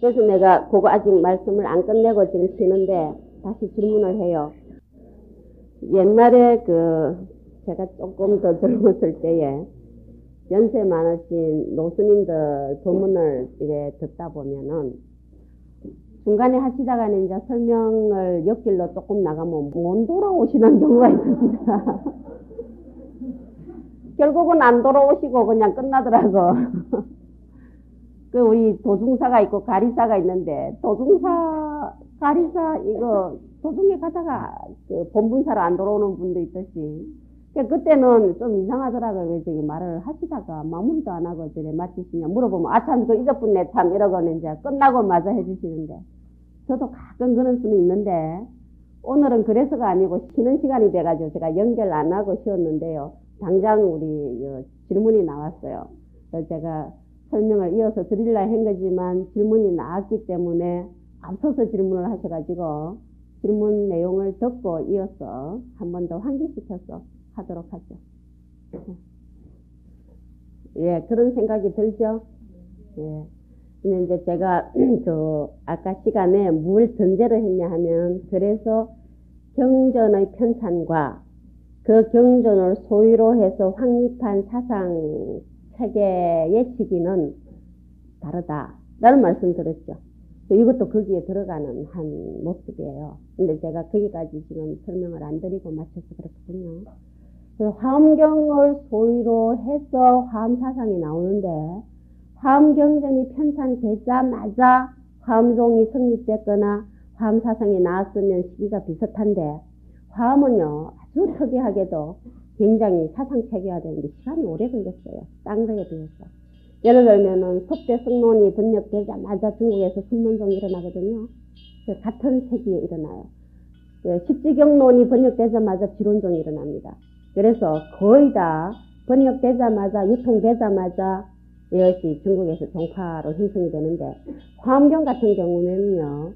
그래서 내가 그거 아직 말씀을 안 끝내고 지금 쉬는데 다시 질문을 해요. 옛날에 제가 조금 더 젊었을 때에 연세 많으신 노스님들 법문을 이래 듣다 보면은 중간에 하시다가는 이제 설명을 옆길로 조금 나가면 못 돌아오시는 경우가 있습니다. 결국은 안 돌아오시고 그냥 끝나더라고. 우리 도중사가 있고 가리사가 있는데 가리사 이거 도중에 가다가 본분사로 안 돌아오는 분도 있듯이 그때는 좀 이상하더라고요. 그래서 말을 하시다가 마무리도 안 하고 저래 마치시냐 물어보면 참 잊었군네 참 이러고는 이제 끝나고 마저 해주시는데 저도 가끔 그런 수는 있는데 오늘은 그래서가 아니고 쉬는 시간이 돼가지고 제가 연결 안 하고 쉬었는데요. 당장 우리 질문이 나왔어요. 그래서 제가 설명을 이어서 드리려 한 거지만 질문이 나왔기 때문에 앞서서 질문을 하셔가지고 질문 내용을 듣고 이어서 한 번 더 환기시켜서 하도록 하죠. 예, 그런 생각이 들죠? 예. 근데 이제 제가 아까 시간에 뭘 전제로 했냐 하면 그래서 경전의 편찬과 그 경전을 소위로 해서 확립한 사상 체계의 시기는 다르다라는 말씀 드렸죠. 이것도 거기에 들어가는 한 모습이에요. 근데 제가 거기까지 지금 설명을 안 드리고 마쳐서 그렇거든요. 화엄경을 소위로 해서 화엄사상이 나오는데 화엄경전이 편찬되자마자 화엄종이 성립됐거나 화엄사상이 나왔으면 시기가 비슷한데 화엄은요 아주 특이하게도 굉장히 사상체계화되는데 시간이 오래 걸렸어요. 딴 거에 비해서. 예를 들면은 속대성론이 번역되자마자 중국에서 순문종이 일어나거든요. 같은 세기에 일어나요. 십지경론이 번역되자마자 지론종이 일어납니다. 그래서 거의 다 번역되자마자 유통되자마자 이것이 중국에서 종파로 형성이 되는데 화엄경 같은 경우는요.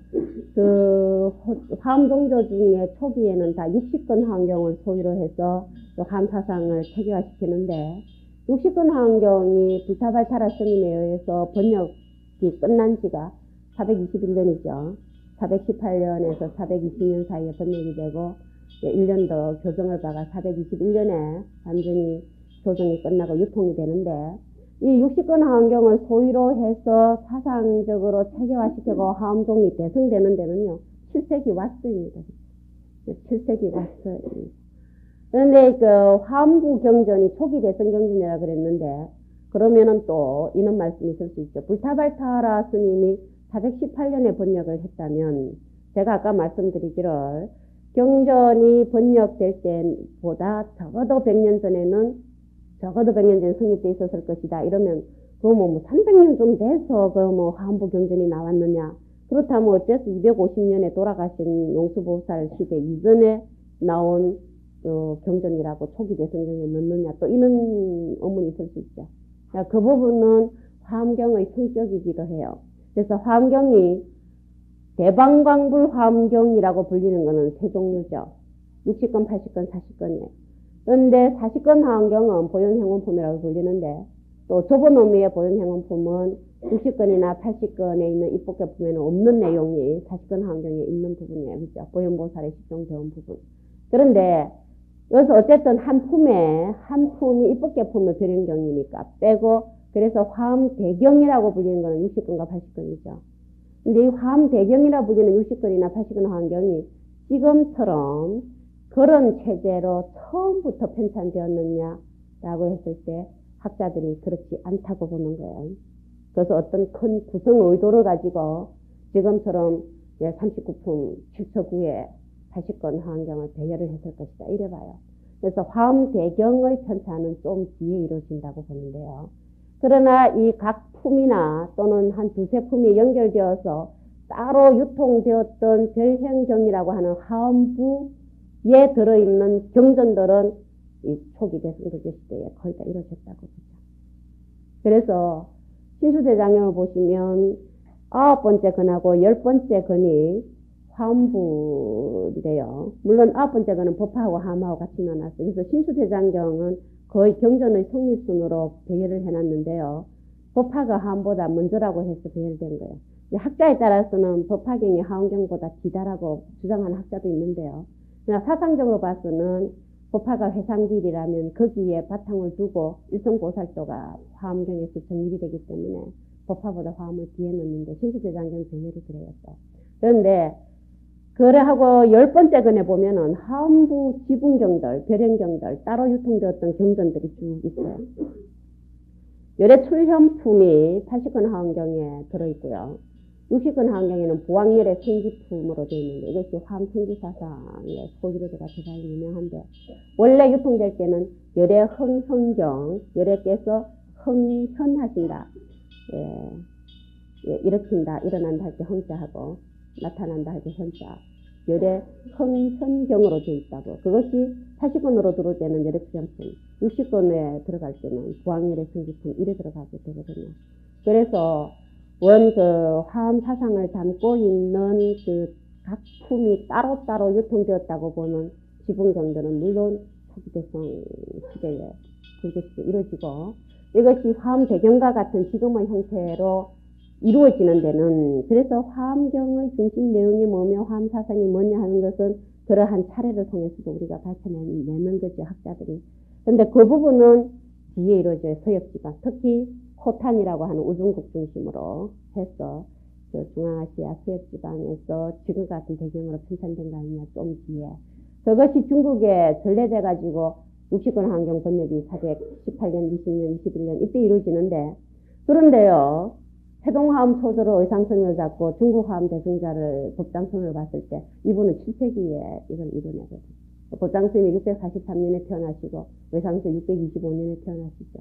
화엄종조 중에 초기에는 다 60권 화엄경을 소위로 해서 화엄사상을 체계화시키는데 60권 화엄경이 불타발타라 스님에 의해서 번역이 끝난 지가 421년이죠. 418년에서 420년 사이에 번역이 되고 1년 더 교정을 받아 421년에 완전히 교정이 끝나고 유통이 되는데 이 60권 화엄경을 소위로 해서 사상적으로 체계화시키고 화엄종이 대성되는 데는요. 7세기 와스입니다. 7세기 와스. 그런데 화엄부 경전이 초기 대성 경전이라 그랬는데 그러면은 또 이런 말씀이 있을 수 있죠. 불타발타라 스님이 418년에 번역을 했다면 제가 아까 말씀드리기를 경전이 번역될 때보다 적어도 100년 전에는 성립돼 있었을 것이다. 이러면 그거 300년 좀 돼서 화엄부 경전이 나왔느냐. 그렇다면 어째서 250년에 돌아가신 용수보살 시대 이전에 나온 경전이라고 초기 대성경에 넣느냐. 또 이런 의문이 있을 수 있죠. 그 부분은 화엄경의 성격이기도 해요. 그래서 화엄경이 대방광불 화엄경이라고 불리는 것은 세 종류죠. 60권, 80권, 40권이에요. 그런데 40권 화엄경은 보현행원품이라고 불리는데 또 좁은 의미의 보현행원품은 60권이나 80권에 있는 입법계품에는 없는 내용이 40권 화엄경에 있는 부분이에요. 그렇죠? 보현보살의 식종대원 부분. 그런데 여기서 어쨌든 한 품이 입법계품의 별행경이니까 빼고 그래서 화엄대경이라고 불리는 것은 60권과 80권이죠. 근데 이 화엄대경이라고 불리는 60권이나 80권 화엄경이 지금처럼 그런 체제로 처음부터 편찬되었느냐라고 했을 때 학자들이 그렇지 않다고 보는 거예요. 그래서 어떤 큰 구성 의도를 가지고 지금처럼 39품 7처구에 80권 화엄경을 배열을 했을 것이다. 이래봐요. 그래서 화엄대경의 편찬은 좀 뒤에 이루어진다고 보는데요. 그러나 이 각 품이나 또는 한 두세 품이 연결되어서 따로 유통되었던 별행경이라고 하는 화엄부에 들어있는 경전들은 이 초기 대승국의 시대에 거의 다 이루어졌다고 보죠. 그래서 신수대장경을 보시면 9번째 건하고 10번째 건이 화엄부인데요. 물론 9번째 건은 법화하고 화엄하고 같이 나눴어요. 그래서 신수대장경은 거의 경전의 성립순으로 배열을 해놨는데요. 법화가 화엄보다 먼저라고 해서 배열된 거예요. 학자에 따라서는 법화경이 하원경보다 뒤다라고 주장하는 학자도 있는데요. 그러나 사상적으로 봐서는 법화가 회상길이라면 거기에 바탕을 두고 일성보살도가 화엄경에서 정립이 되기 때문에 법화보다 화엄을 뒤에 넣는데 신수제장경 제열이 그래요. 그런데 그래하고 10번째 근에 보면은 화엄부 지분경들, 별행경들 따로 유통되었던 경전들이 쭉 있어요. 열애 출현품이 80권 하원경에 들어있고요. 60권 하원경에는 보왕열의 생기품으로 되어 있는데 이것이 화엄생기사상의 소기로 제가 대단히 유명한데 원래 유통될 때는 열애 흥현경, 열애께서 흥현하신다. 일으킨다, 일어난다 할 때 흥자하고 나타난다 할 때 현자. 열애 흥현경으로 되어 있다고. 그것이 80권으로 들어올 때는 열애 출현품, 60권에 들어갈 때는 보왕열의 생기품 이래 들어가게 되거든요. 그래서 그 화엄 사상을 담고 있는 그 각 품이 따로따로 유통되었다고 보는 지분경들은 물론 초기대성 시대에 불교시대에 이루어지고 이것이 화엄 배경과 같은 지금의 형태로 이루어지는 데는 그래서 화엄경의 중심 내용이 뭐며 화엄 사상이 뭐냐 하는 것은 그러한 차례를 통해서도 우리가 밝혀내는 거죠, 학자들이. 그런데 그 부분은 뒤에 이루어져요. 서역지방. 특히 코탄이라고 하는 우중국 중심으로 해서 그 중앙아시아 서역지방에서 지금 같은 배경으로 편찬된 거 아니냐, 좀 뒤에. 그것이 중국에 전래돼가지고 60권 환경 번역이 418년, 20년, 21년 이때 이루어지는데 그런데요. 태동화엄 소조로 의상선을 잡고 중국 화엄 대승자를 법장선을 봤을 때 이분은 7세기에 이걸 이뤄내거든요. 법장스님이 643년에 태어나시고 의상선 625년에 태어나시죠.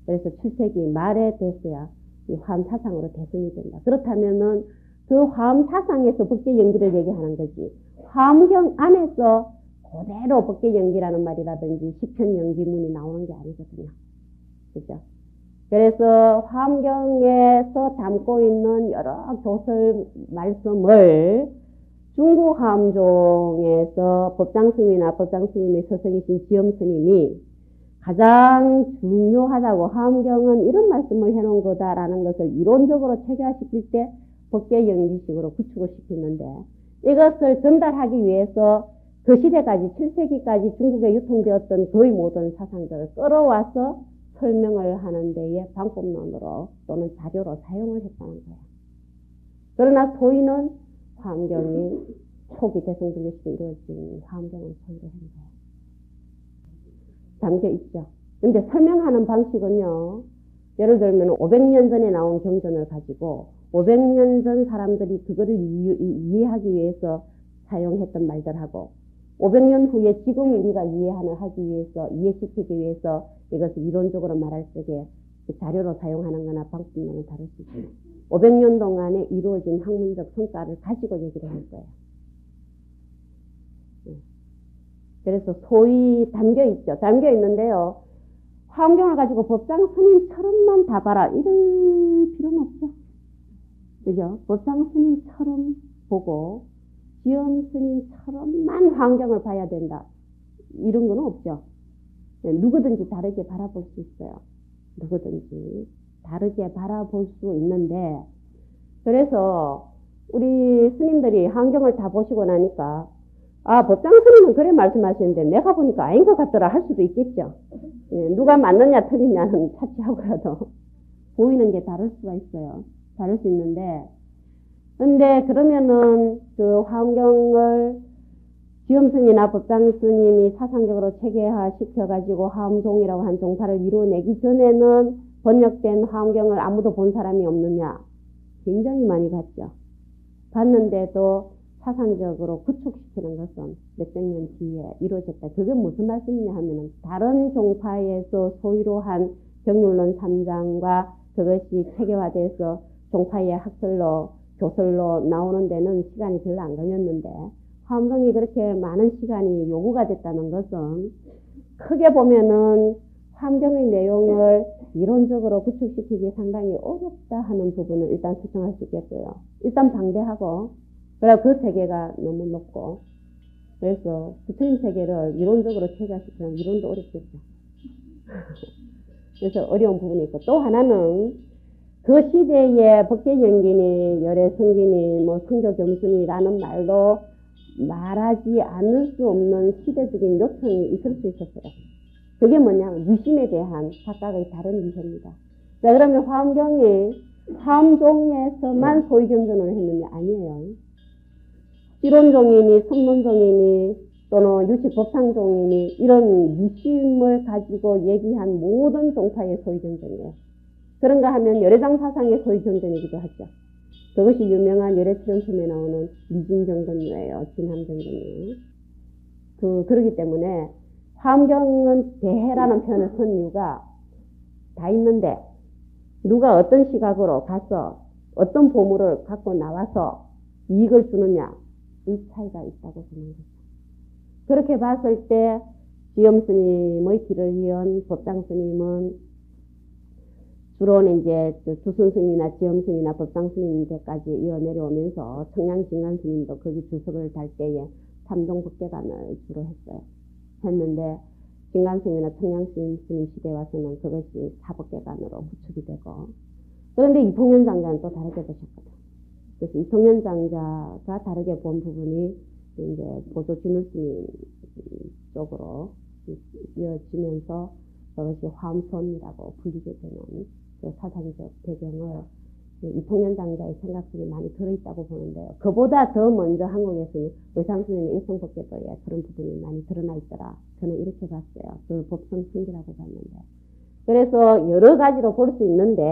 그래서 7세기 말에 됐어야 이 화엄 사상으로 대승이 된다. 그렇다면은 그 화엄 사상에서 법계 연기를 얘기하는 거지. 화엄경 안에서 그대로 법계 연기라는 말이라든지 시편 연기문이 나오는 게 아니거든요. 그죠? 그래서 화엄경에서 담고 있는 여러 교설 말씀을 중국 화엄종에서 법장스님이나 법장스님의 스승이신 지엄스님이 가장 중요하다고 화엄경은 이런 말씀을 해놓은 거다라는 것을 이론적으로 체계화시킬 때 법계 연기식으로 구축을 시키는데 이것을 전달하기 위해서 그 시대까지 7세기까지 중국에 유통되었던 거의 모든 사상들을 끌어와서 설명을 하는 데에 방법론으로 또는 자료로 사용을 했다는 거예요. 그러나 소위는 화엄경이 초기 대승불교 시대에 이루어진 화엄경을 소위로 한 거예요. 담겨 있죠. 근데 설명하는 방식은요. 예를 들면 500년 전에 나온 경전을 가지고 500년 전 사람들이 그거를 이해하기 위해서 사용했던 말들하고 500년 후에 지금 우리가 이해시키기 위해서 이것을 이론적으로 말할 적에 자료로 사용하는 거나 방법론은 다를 수 있어요. 500년 동안에 이루어진 학문적 성과를 가지고 얘기를 할 거예요. 그래서 소위 담겨 있죠. 담겨 있는데요. 화엄경을 가지고 법장 스님처럼만 다 봐라. 이럴 필요는 없죠. 그죠? 법장 스님처럼 보고 지엄 스님처럼만 화엄경을 봐야 된다. 이런 건 없죠. 누구든지 다르게 바라볼 수 있어요. 누구든지 다르게 바라볼 수 있는데 그래서 우리 스님들이 화엄경을 다 보시고 나니까 아, 법장 스님은 그래 말씀하시는데 내가 보니까 아닌 것 같더라 할 수도 있겠죠. 누가 맞느냐 틀리냐는 차치하고라도 보이는 게 다를 수가 있어요. 다를 수 있는데 근데 그러면은 그 화엄경을 지엄스님이나 법장스님이 사상적으로 체계화 시켜가지고 화엄종이라고 한 종파를 이루어내기 전에는 번역된 화엄경을 아무도 본 사람이 없느냐? 굉장히 많이 봤죠. 봤는데도 사상적으로 구축시키는 것은 몇백 년 뒤에 이루어졌다. 그게 무슨 말씀이냐 하면은 다른 종파에서 소위로 한 경률론 3장과 그것이 체계화돼서 종파의 학설로 교설로 나오는 데는 시간이 별로 안 걸렸는데 화엄경이 그렇게 많은 시간이 요구가 됐다는 것은 크게 보면은 화엄경의 내용을 이론적으로 구축시키기 상당히 어렵다 하는 부분을 일단 수정할 수 있겠고요. 일단 방대하고 그리고 그 세계가 너무 높고 그래서 부처님 세계를 이론적으로 체계화시키면 이론도 어렵겠죠. 그래서 어려운 부분이 있고 또 하나는 그 시대에 법계연기니, 열애성기니, 뭐 성조겸손이라는 말로 말하지 않을 수 없는 시대적인 요청이 있을 수 있었어요. 그게 뭐냐면 유심에 대한 각각의 다른 이해입니다. 자, 그러면 화엄경이 화엄종에서만 소위경전을 했느냐? 아니에요. 실론종이니 성론종이니 또는 유식법상종이니 이런 유심을 가지고 얘기한 모든 종파의 소위경전이에요. 그런가 하면 열애장 사상의 소위경전이기도 하죠. 그것이 유명한 열애출연품에 나오는 미진경전이에요. 진함경전이에요. 그러기 때문에 화엄경은 대해라는 표현을 쓴 이유가 다 있는데 누가 어떤 시각으로 가서 어떤 보물을 갖고 나와서 이익을 주느냐 이 차이가 있다고 보는 거죠. 그렇게 봤을 때 지엄스님의 길을 이은 법당스님은 주로는 이제 주순스님이나 지엄스님이나 법당스님 때까지 이어 내려오면서 청량진간스님도 거기 주석을 달 때에 삼종법계관을 주로 했는데 진간스님이나 청량스님 시대에 와서는 그것이 사법계관으로 구축이 되고 그런데 이통현장자는 또 다르게 보셨거든요. 그래서 이통현장자가 다르게 본 부분이 이제 보조진울스님 쪽으로 이어지면서 그것이 화엄손이라고 불리게 되는 그 사상적 배경을 이통현장자의 생각 속에 많이 들어있다고 보는데요. 그보다 더 먼저 한국에서는 의상스님의 일성법계도에 그런 부분이 많이 드러나 있더라. 저는 이렇게 봤어요. 그 법성승기라고 봤는데. 그래서 여러 가지로 볼 수 있는데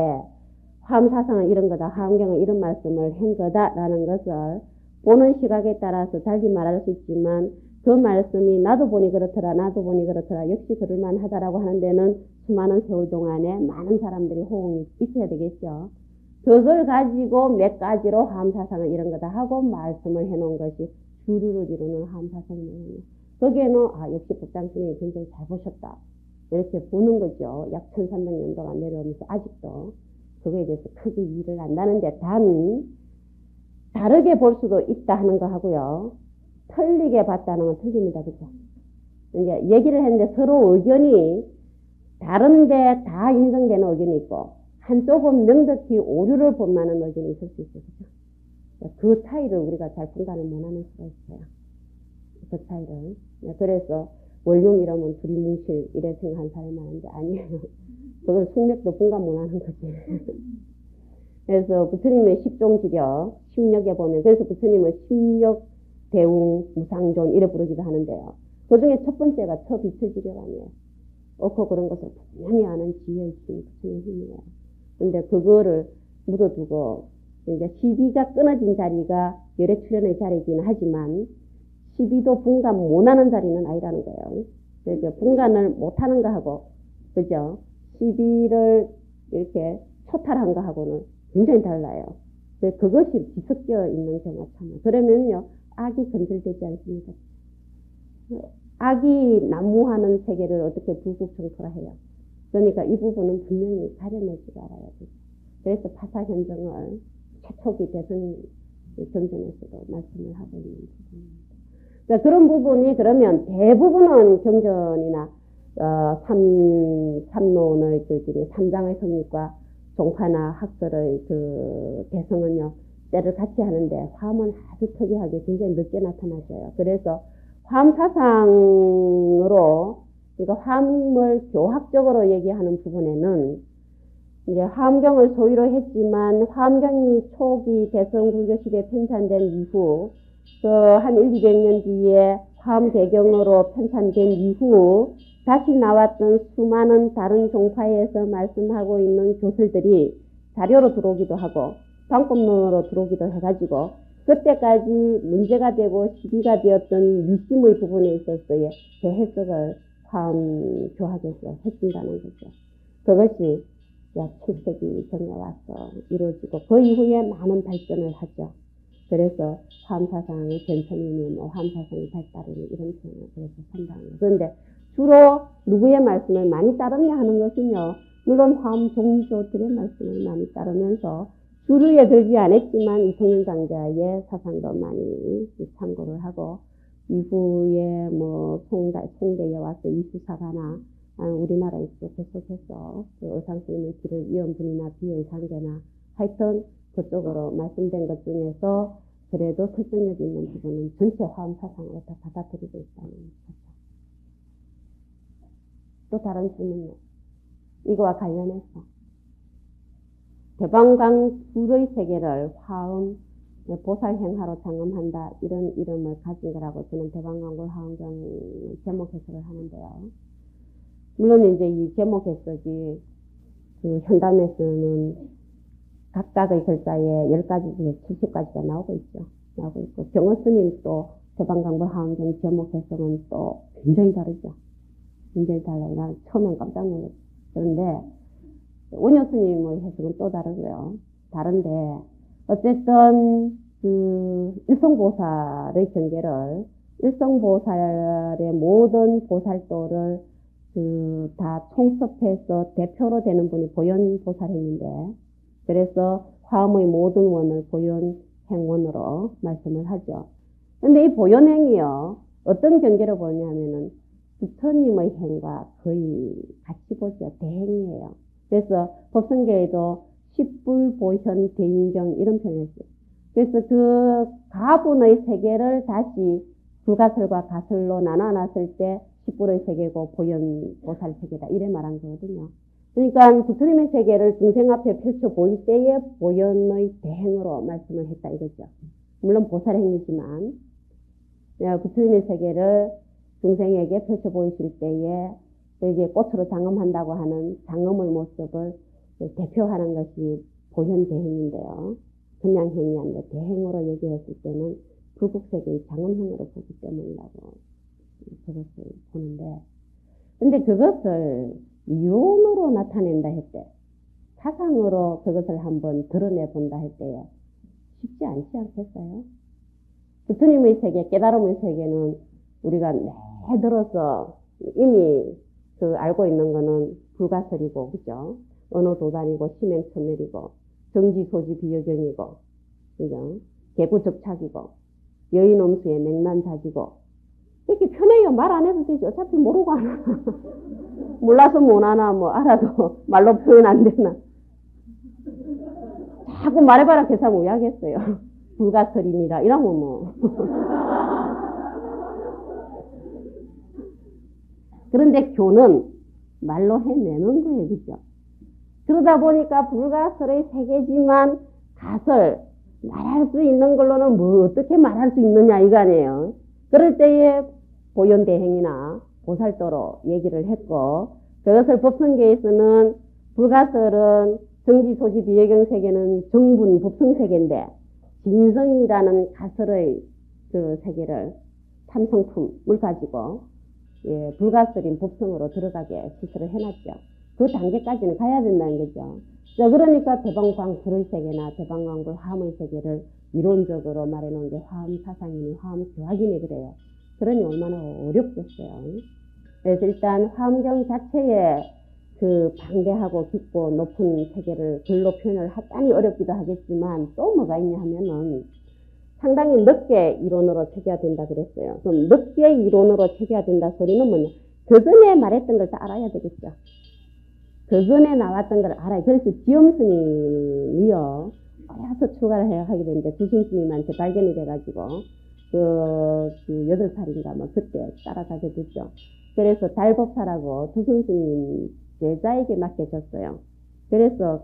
화엄사상은 이런 거다. 화엄경은 이런 말씀을 한 거다라는 것을 보는 시각에 따라서 달리 말할 수 있지만 그 말씀이 나도 보니 그렇더라 나도 보니 그렇더라 역시 그럴만 하다라고 하는 데는 수많은 세월 동안에 많은 사람들이 호응이 있어야 되겠죠. 그걸 가지고 몇 가지로 화엄사상은 이런 거다 하고 말씀을 해놓은 것이 주류를 이루는 화엄사상이에요. 거기에는 역시 법당스님이 굉장히 잘 보셨다 이렇게 보는 거죠. 약 1300년도가 내려오면서 아직도 그거에 대해서 크게 이해를 한다는데 단 다르게 볼 수도 있다 하는 거 하고요. 틀리게 봤다는 건 틀립니다. 그죠? 이제 얘기를 했는데 서로 의견이 다른데 다 인정되는 의견이 있고 한쪽은 명백히 오류를 본 만한 의견이 있을 수 있어요. 그죠? 그 차이를 우리가 잘 분간을 못하는 수가 있어요. 그 차이를. 그래서 원룡 이러면 둘이 뭉칠 이래 생각한 사람이 많은데 아니에요. 그건 숙맥도 분간 못하는 거지. 그래서 부처님의 십종지력, 십력에 보면 그래서 부처님은 십력, 대웅, 무상존 이래 부르기도 하는데요. 그 중에 첫 번째가 처비처지력 아니에요. 옳고 그런 것을 분명히 아는 지혜의 힘, 부처님의 힘이에요. 근데 그거를 묻어두고 이제 시비가 끊어진 자리가 열애 출현의 자리이긴 하지만 시비도 분간 못하는 자리는 아니라는 거예요. 그러니까 분간을 못하는 거하고 그죠? 시비를 이렇게 초탈한 거하고는 굉장히 달라요. 그것이 뒤섞여 있는 경우가 참. 그러면요, 악이 건들되지 않습니다. 악이 난무하는 세계를 어떻게 불국청토라 해요. 그러니까 이 부분은 분명히 가려내지 알아야 돼요. 그래서 파사현정을 최초기 대선 경전에서도 말씀을 하고 있는 부분입니다. 자, 그런 부분이 그러면 대부분은 경전이나 삼론의 삼장의 성립과 종파나 학설의 그 대성은요, 때를 같이 하는데 화엄은 아주 특이하게 굉장히 늦게 나타나져요. 그래서 화엄사상으로, 그러니까 화엄을 교학적으로 얘기하는 부분에는 이제 화엄경을 소위로 했지만 화엄경이 초기 대성불교 시대에 편찬된 이후 한 100~200년 뒤에 화엄대경으로 편찬된 이후 다시 나왔던 수많은 다른 종파에서 말씀하고 있는 교설들이 자료로 들어오기도 하고 방법론으로 들어오기도 해가지고 그때까지 문제가 되고 시비가 되었던 유심의 부분에 있어서의 재해석을 화엄 교학에서 해준다는 거죠. 그것이 약 7세기 전에 와서 이루어지고 그 이후에 많은 발전을 하죠. 그래서 화엄사상의 전천이니 화엄사상의 발달이니 이런 표현을 그래서 한다는 거예요. 그런데 주로 누구의 말씀을 많이 따르냐 하는 것은요. 물론 화엄 종조들의 말씀을 많이 따르면서 주류에 들지 않았지만 이통현장자의 사상도 많이 참고를 하고 이후에 송대에 와서 이수사가나 우리나라에서 계속해서 그 의상스님의 길을 이은 분이나 비의상계나 하여튼 그쪽으로 말씀된 것 중에서 그래도 설득력 있는 부분은 전체 화엄 사상으로 다 받아들이고 있다는 거죠. 또 다른 질문요. 이거와 관련해서 대방광 불의 세계를 화엄 보살행하로 장엄한다 이런 이름을 가진 거라고 저는 대방광불 화엄경 제목 해석을 하는데요. 물론 이제 이 제목 해석이 그 현담에서는 각각의 글자에 10가지 중에 70가지가 나오고 있죠. 나오고 있고 경어스님 또 대방광불 화엄경 제목 해석은 또 굉장히 다르죠. 굉장히 달라요. 난 처음엔 깜짝 놀랐어요. 그런데 원효스님의 해석은 또 다르고요. 다른데 어쨌든 그 일성보살의 경계를 일성보살의 모든 보살도를 그 다 총섭해서 대표로 되는 분이 보현보살행인데 그래서 화엄의 모든 원을 보현행원으로 말씀을 하죠. 근데 이 보현행이요 어떤 경계로 보냐면은 부처님의 행과 거의 같이 보죠. 대행이에요. 그래서 법성계에도 십불보현 대인경 이런 표현을 써요. 그래서 그 가분의 세계를 다시 불가설과 가설로 나눠놨을 때 십불의 세계고 보현보살 세계다 이래 말한 거거든요. 그러니까 부처님의 세계를 중생 앞에 펼쳐 보일 때에 보현의 대행으로 말씀을 했다 이거죠. 물론 보살행이지만 부처님의 세계를 중생에게 펼쳐 보이실 때에 이게 꽃으로 장엄한다고 하는 장엄의 모습을 대표하는 것이 보현대행인데요. 그냥 행이 아니라 대행으로 얘기했을 때는 불국세계의 장엄행으로 보기 때문이라고 그것을 보는데 근데 그것을 이론으로 나타낸다 했대. 사상으로 그것을 한번 드러내 본다 할 때에 쉽지 않지 않겠어요? 부처님의 세계, 깨달음의 세계는 우리가 내 들어서 이미 그 알고 있는 거는 불가설이고, 그죠? 언어도단이고, 심행천멸이고, 정지소지 비여경이고, 그죠? 개구적착이고, 여인엄수의 맹난자지고, 이렇게 편해요. 말 안 해도 되지. 어차피 모르고 안 하나. 몰라서 못 하나, 뭐, 알아도 말로 표현 안 되나. 자꾸 말해봐라, 계산 오야겠어요. 불가설이니라. 이러면 뭐. 그런데 교는 말로 해내는 거예요. 그죠? 그러다 보니까 불가설의 세계지만 가설, 말할 수 있는 걸로는 뭐 어떻게 말할 수 있느냐 이거 아니에요. 그럴 때에 보현대행이나 보살도로 얘기를 했고 그것을 법성계에서는 불가설은 정지소지 비여경 세계는 정분 법성세계인데 진성이라는 가설의 그 세계를 참성품을 가지고 불가설인 법성으로 들어가게 시설을 해놨죠. 그 단계까지는 가야 된다는 거죠. 자, 그러니까 대방광불의 세계나 대방광불 화엄의 세계를 이론적으로 말해놓은 게 화엄 사상이니 화엄 교학이니 그래요. 그러니 얼마나 어렵겠어요. 그래서 일단 화엄경 자체에 그 방대하고 깊고 높은 세계를 글로 표현을 하다니 어렵기도 하겠지만 또 뭐가 있냐 하면은 상당히 늦게 이론으로 체계화된다 그랬어요. 좀 늦게 이론으로 체계화된다 소리는 뭐냐. 그 전에 말했던 걸 다 알아야 되겠죠. 그 전에 나왔던 걸 알아요. 그래서 지엄스님이요. 어려서 출가를 하게 됐는데 두순스님한테 발견이 돼가지고 그 8살인가 뭐 그때 따라가게 됐죠. 그래서 달법사라고 두순스님 제자에게 맡겨졌어요. 그래서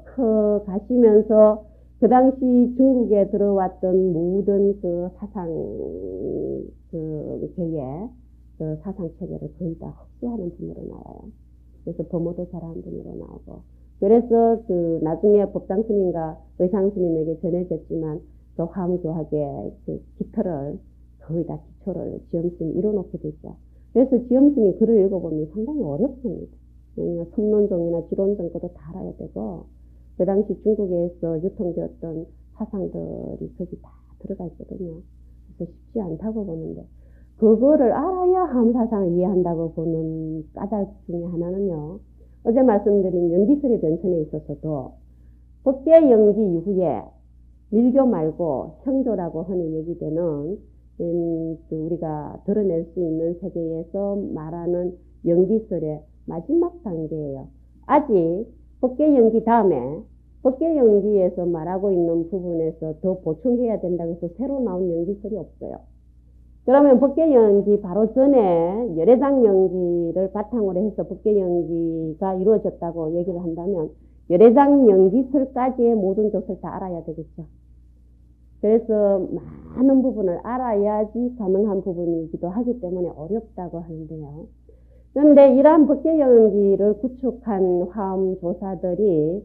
가시면서 그 당시 중국에 들어왔던 모든 그 사상, 계의 그 사상 체계를 거의 다 흡수하는 분으로 나와요. 그래서 범어도 잘하는 분으로 나오고. 그래서 그 나중에 법당 스님과 의상 스님에게 전해졌지만 그 화엄교학의 그 기틀을 거의 다 기초를 지엄스님이 이뤄놓게 됐죠. 그래서 지엄스님 글을 읽어보면 상당히 어렵습니다. 성론종이나 지론종 것도 다 알아야 되고 그 당시 중국에서 유통되었던 사상들이 거기 다 들어가 있거든요. 그래서 쉽지 않다고 보는데 그거를 알아야 화엄사상을 이해한다고 보는 까닭 중에 하나는요. 어제 말씀드린 연기설의 변천에 있어서도 법계 연기 이후에 밀교 말고 형조라고 흔히 얘기되는 우리가 드러낼 수 있는 세계에서 말하는 연기설의 마지막 단계예요. 아직 법계연기 다음에 법계연기에서 말하고 있는 부분에서 더 보충해야 된다고 해서 새로 나온 연기설이 없어요. 그러면 법계연기 바로 전에 열애장 연기를 바탕으로 해서 법계연기가 이루어졌다고 얘기를 한다면 열애장 연기설까지의 모든 것을 다 알아야 되겠죠. 그래서 많은 부분을 알아야지 가능한 부분이기도 하기 때문에 어렵다고 하는데요. 그런데 이러한 법계연기를 구축한 화엄조사들이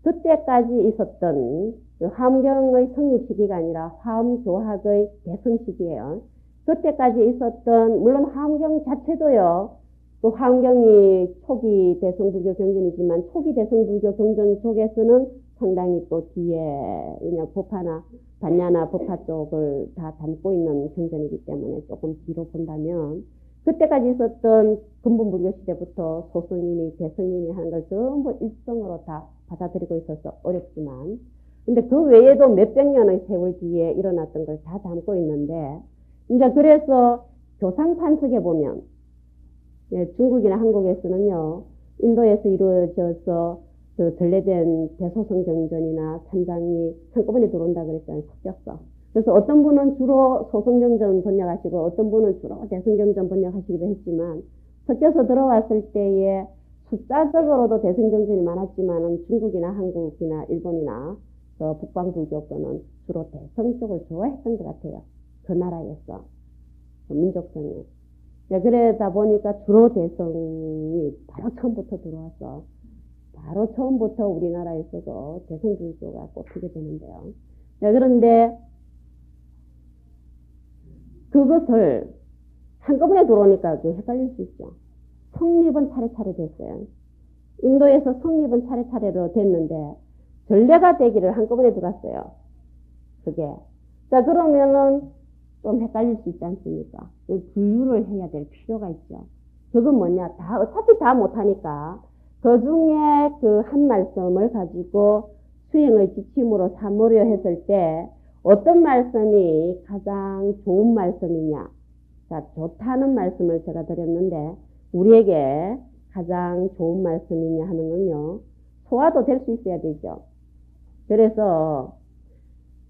그때까지 있었던 화엄경의 성립 시기가 아니라 화엄교학의 대성 시기예요. 그때까지 있었던 물론 화엄경 자체도요. 그 화엄경이 초기 대성불교 경전이지만 초기 대성불교 경전 속에서는 상당히 또 뒤에 그냥 법화나 반야나 법화 쪽을 다 담고 있는 경전이기 때문에 조금 뒤로 본다면 그때까지 있었던 근본불교 시대부터 소승인이 대승인이 하는 걸 전부 일성으로 다 받아들이고 있어서 어렵지만 근데 그 외에도 몇백 년의 세월 뒤에 일어났던 걸 다 담고 있는데 이제 그래서 교상판석에 보면 중국이나 한국에서는요 인도에서 이루어져서 그 전래된 대소성 경전이나 산장이 한꺼번에 들어온다 그랬잖아요. 섞였어. 그래서 어떤 분은 주로 소성경전 번역하시고 어떤 분은 주로 대성경전 번역하시기도 했지만 섞여서 들어왔을 때에 숫자적으로도 대성경전이 많았지만 중국이나 한국이나 일본이나 북방불교권은 주로 대성 쪽을 좋아했던 것 같아요. 그 나라에서 민족성이. 그러다 보니까 주로 대성이 바로 처음부터 들어와서 바로 처음부터 우리나라에서도 대성불교가 꼽히게 되는데요. 그런데 그것을 한꺼번에 들어오니까 좀 헷갈릴 수 있죠. 성립은 차례차례 됐어요. 인도에서 성립은 차례차례로 됐는데 전례가 되기를 한꺼번에 들어왔어요. 그게. 자, 그러면은 좀 헷갈릴 수 있지 않습니까? 분류를 해야 될 필요가 있죠. 그건 뭐냐? 어차피 다 못하니까 그 중에 그 한 말씀을 가지고 수행의 지침으로 삼으려 했을 때 어떤 말씀이 가장 좋은 말씀이냐? 자, 좋다는 말씀을 제가 드렸는데 우리에게 가장 좋은 말씀이냐 하는 건요. 소화도 될 수 있어야 되죠. 그래서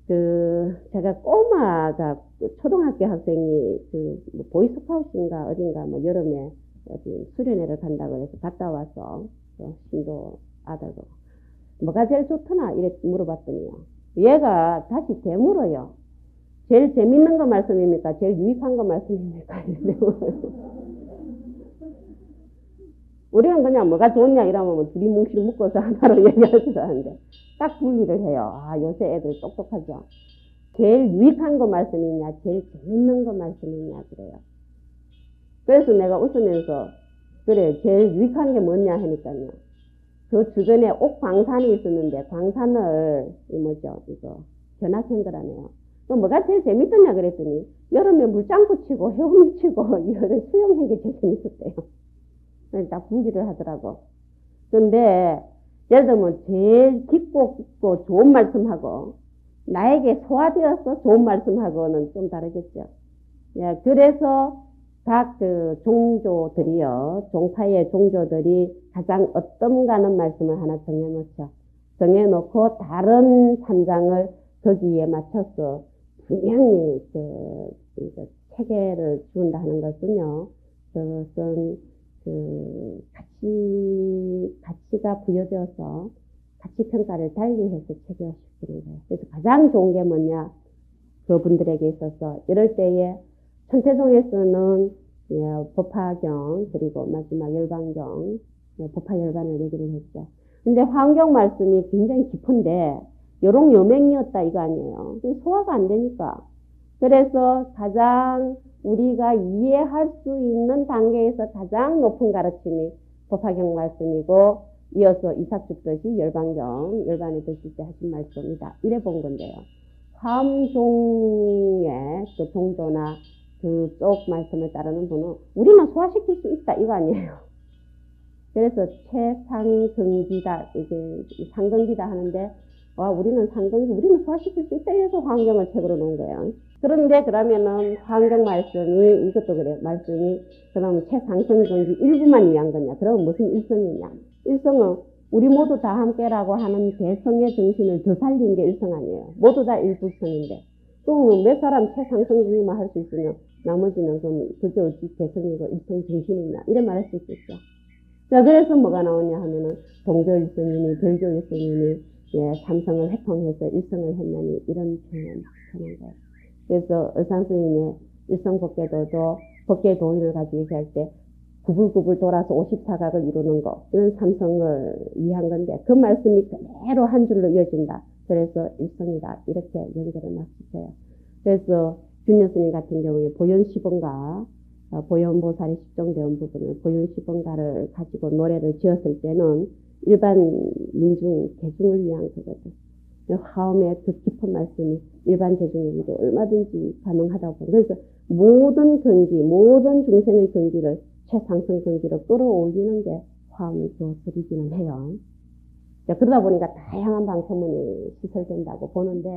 제가 꼬마가 초등학교 학생이 보이스카우트인가 어딘가 여름에 어디 수련회를 간다고 해서 갔다 와서 신도 아들도 뭐가 제일 좋더나 이래 물어봤더니요. 얘가 다시 되물어요. 제일 재밌는 거 말씀입니까? 제일 유익한 거 말씀입니까? 우리는 그냥 뭐가 좋냐 이러면 둘이 뭉실 묶어서 하나로 얘기할 줄 아는데 딱 분리를 해요. 아, 요새 애들 똑똑하죠. 제일 유익한 거 말씀이냐, 제일 재밌는 거 말씀이냐 그래요. 그래서 내가 웃으면서 그래, 제일 유익한 게 뭐냐 하니까요. 그 주변에 옥광산이 있었는데 광산을 이거 견학한 거라네요. 또 뭐가 제일 재밌었냐 그랬더니 여름에 물장구 치고 헤엄 치고 여름 수영한 게 제일 재밌었대요. 딱 분기를 하더라고. 근데 예를 들면 제일 깊고 좋은 말씀하고 나에게 소화되어서 좋은 말씀하고는 좀 다르겠죠. 예, 그래서 각 종조들이요, 종파의 종조들이 가장 어떤가는 말씀을 하나 정해놓죠. 정해놓고 다른 삼장을 거기에 맞춰서 분명히 체계를 준다 하는 것은요, 그것은 가치가 부여되어서 가치 평가를 달리해서 체계화시키는 거예요. 그래서 가장 좋은 게 뭐냐? 그분들에게 있어서 이럴 때에 천태종에서는 법화경 그리고 마지막 열반경, 법화열반을 얘기를 했죠. 근데 화엄경 말씀이 굉장히 깊은데 요롱요맹이었다 이거 아니에요. 소화가 안 되니까. 그래서 가장 우리가 이해할 수 있는 단계에서 가장 높은 가르침이 법화경 말씀이고 이어서 이삭죽 듯이 열반경, 열반에 드실 때 하신 말씀이다. 이래 본 건데요. 화엄종의 그 종조나 그쪽 말씀을 따르는 분은 우리는 소화시킬 수 있다 이거 아니에요. 그래서 최상근기다 이게 상근기다 하는데 우리는 상근기 우리는 소화시킬 수 있다 이래서 화엄경을 책으로 놓은 거예요. 그런데 그러면은 환경 말씀이 이것도 그래요. 말씀이 그러면 최상승 경기 일부만 위한 거냐? 그럼 무슨 일성이냐? 일성은 우리 모두 다 함께라고 하는 대성의 정신을 더 살린 게 일성 아니에요. 모두 다 일부성인데. 그럼 몇 사람 최상승 경기만 할 수 있으면 나머지는 그럼 그게 어찌 대성이고 일성 정신이냐? 이런 말 할 수 있겠죠. 자, 그래서 뭐가 나오냐 하면은 동조 일성이니 별조 일성이니 예, 삼성을 회통해서 일성을 했나니 이런 표현 하는 거예요. 그래서 의상스님의 일성법계도도 법계 도인을 가지고 얘기할 때 구불구불 돌아서 54각을 이루는 거 이런 삼성을 위한 건데 그 말씀이 그대로 한 줄로 이어진다. 그래서 일성이다. 이렇게 연결을 막 시켜요. 그래서 준여스님 같은 경우에 보현시본가 보현보살이 십종되온 부분을 보현시본가를 가지고 노래를 지었을 때는 일반 민중 대중을 위한 그거죠. 화음의 그 깊은 말씀이 일반 대중에게도 얼마든지 가능하다고. 그래서 모든 경기, 모든 중생의 경기를 최상승 경기로 끌어올리는 게 화음의 교설이기는 해요. 그러다 보니까 다양한 방송문이 시설된다고 보는데